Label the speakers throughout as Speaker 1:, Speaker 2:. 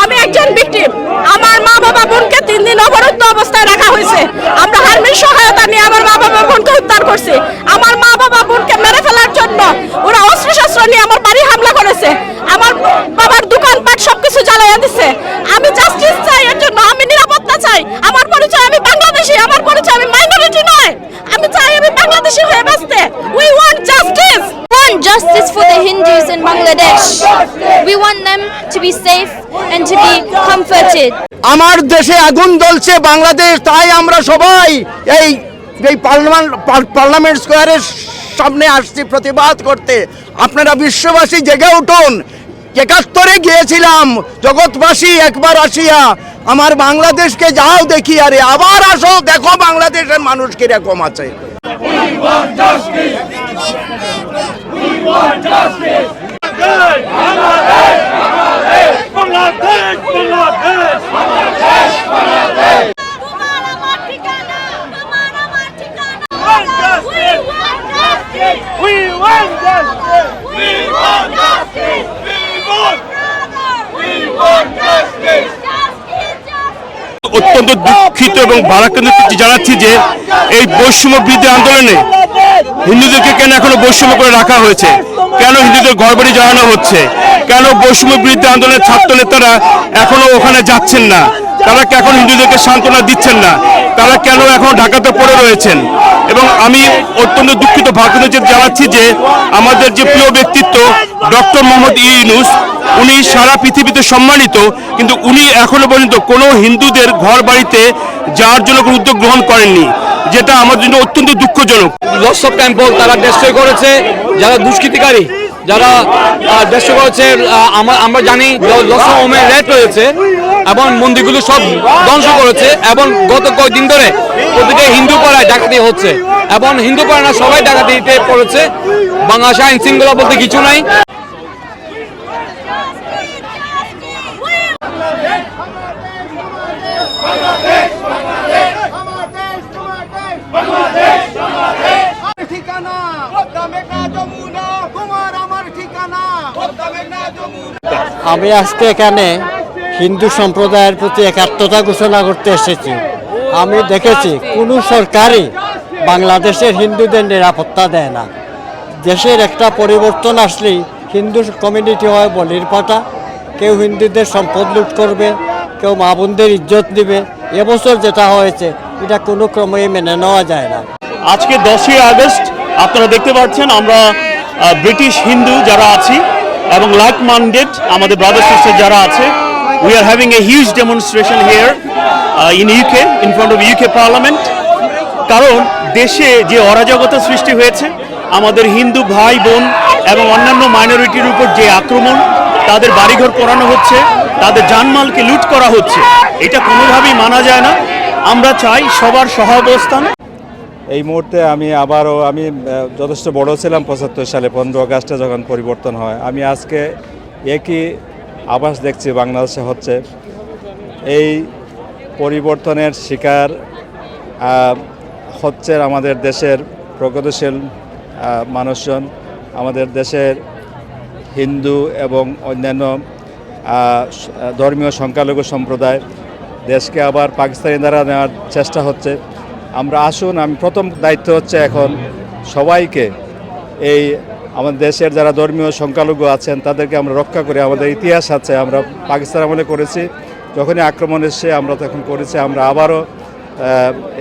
Speaker 1: আমি একজন ভিকটিম। আমার মা বাবা বোনকে 3 দিন অবরুদ্ধ অবস্থায় রাখা হয়েছে। আমরা আর্মির সহায়তা নিয়ে আমার মা বাবা বোনকে উদ্ধার করছি। আমার মা বাবা বোনকে মেরে ফেলার জন্য ওরা অস্ত্রশস্ত্র নিয়ে আমার বাড়ি হামলা করেছে। আমার বাবার দোকানপাট সবকিছু জ্বালাইয়া দিছে। আমি জাস্টিস চাই, এর জন্য আমি নিরাপত্তা চাই। আমার পরিচয় আমি বাংলাদেশি, আমার পরিচয় আমি মাইনরিটি নয়। আমি চাই আমি বাংলাদেশি হয়ে বাঁচতে। We want justice.
Speaker 2: Justice for the Hindus in Bangladesh. We want them to be safe and to be comforted.
Speaker 3: আমার দেশে আগুন জ্বলছে বাংলাদেশ, তাই আমরা সবাই এই পার্লামেন্ট স্কোয়ারের সামনে আসছি প্রতিবাদ করতে। আপনারা বিশ্ববাসী জেগে উঠুন। ৭১ গিয়েছিলাম, জগৎবাসী একবার আসিয়া আমার বাংলাদেশকে যাও দেখি, আরে আবার আসো, দেখো বাংলাদেশের মানুষ কিরকম আছে।
Speaker 4: অত্যন্ত দুঃখিত এবং ভারাক্রান্ত জানাচ্ছি যে এই বৈষম্য বিরোধী আন্দোলনে হিন্দুদেরকে কেন এখনো বৈষম্য করে রাখা হয়েছে, কেন হিন্দুদের ঘরবাড়ি জ্বালানো হচ্ছে, কেন বৈষম্য বিরোধী আন্দোলনের ছাত্র নেতারা এখনো ওখানে যাচ্ছেন না, তারা এখন হিন্দুদেরকে সান্ত্বনা দিচ্ছেন না, তারা কেন এখন ঢাকাতে পড়ে রয়েছেন। এবং আমি অত্যন্ত দুঃখিত ভারাক্রান্ত জানাচ্ছি যে আমাদের যে প্রিয় ব্যক্তিত্ব ডক্টর মোহাম্মদ ইউনূস, উনি সারা পৃথিবীতে সম্মানিত, কিন্তু উনি এখনো পর্যন্ত কোনো হিন্দুদের ঘর বাড়িতে যাওয়ার জন্য কোনো উদ্যোগ গ্রহণ করেননি, যেটা আমাদের জন্য অত্যন্ত দুঃখজনক।
Speaker 5: লস অফ টেম্পল তারা ডেস্ট্রয় করেছে, যারা দুষ্কৃতিকারী যারা ডেস্ট্রয় করেছে। আমরা জানি লস অফ হোমের রেট রয়েছে এবং মন্দিরগুলো সব ধ্বংস করেছে। এবং গত কয়েকদিন ধরে প্রতিটা হিন্দু পাড়ায় ডাকাতি হচ্ছে এবং হিন্দু পাড়া না সবাই ডাকাতিতে পড়েছে। বাংলাদেশে আইন শৃঙ্খলা বলতে কিছু নাই।
Speaker 6: আমি আজকে এখানে হিন্দু সম্প্রদায়ের প্রতি একাত্মতা ঘোষণা করতে এসেছি। আমি দেখেছি কোনো সরকারই বাংলাদেশের হিন্দুদের নিরাপত্তা দেয় না। দেশের একটা পরিবর্তন আসলেই হিন্দু কমিউনিটি হয় বলির পাঠা। কেউ হিন্দুদের সম্পদ লুট করবে, কেউ মা বোনদের ইজ্জত দিবে। এবছর যেটা হয়েছে এটা কোনো ক্রমেই মেনে নেওয়া যায় না।
Speaker 4: আজকে 10ই আগস্ট আপনারা দেখতে পাচ্ছেন আমরা ব্রিটিশ হিন্দু যারা আছি এবং লাইক মাইন্ডেড আমাদের ব্রাদার সিস্টার যারা আছে, we are having a huge demonstration here in UK in front of UK Parliament. কারণ দেশে যে অরাজকতা সৃষ্টি হয়েছে, আমাদের হিন্দু ভাই বোন এবং অন্যান্য মাইনরিটির উপর যে আক্রমণ, তাদের বাড়িঘর পোড়ানো হচ্ছে, তাদের জানমালকে লুট করা হচ্ছে, এটা কোনোভাবেই মানা যায় না। আমরা চাই সবার সহাবস্থান।
Speaker 7: এই মুহূর্তে আমি যথেষ্ট বড় ছিলাম ৭৫ সালে 15 আগস্টে যখন পরিবর্তন হয়। আমি আজকে একই আভাস দেখছি বাংলাদেশে হচ্ছে। এই পরিবর্তনের শিকার হচ্ছে আমাদের দেশের প্রগতিশীল মানুষজন, আমাদের দেশের হিন্দু এবং অন্যান্য ধর্মীয় সংখ্যালঘু সম্প্রদায়। দেশকে আবার পাকিস্তানি দ্বারা নেওয়ার চেষ্টা হচ্ছে। আমরা আসুন, আমি প্রথম দায়িত্ব হচ্ছে এখন সবাইকে এই আমাদের দেশের যারা ধর্মীয় সংখ্যালঘু আছেন তাদেরকে আমরা রক্ষা করি। আমাদের ইতিহাস আছে, আমরা পাকিস্তান আমলে করেছি, যখনই আক্রমণ এসছে আমরা তখন করেছি। আমরা আবারও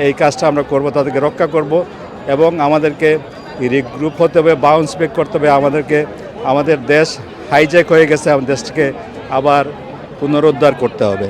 Speaker 7: এই কাজটা আমরা করব, তাদেরকে রক্ষা করব এবং আমাদেরকে রিগ্রুপ হতে হবে, বাউন্স ব্যাক করতে হবে। আমাদের দেশ হাইজ্যাক হয়ে গেছে, আমাদের দেশকে আবার পুনরুদ্ধার করতে হবে।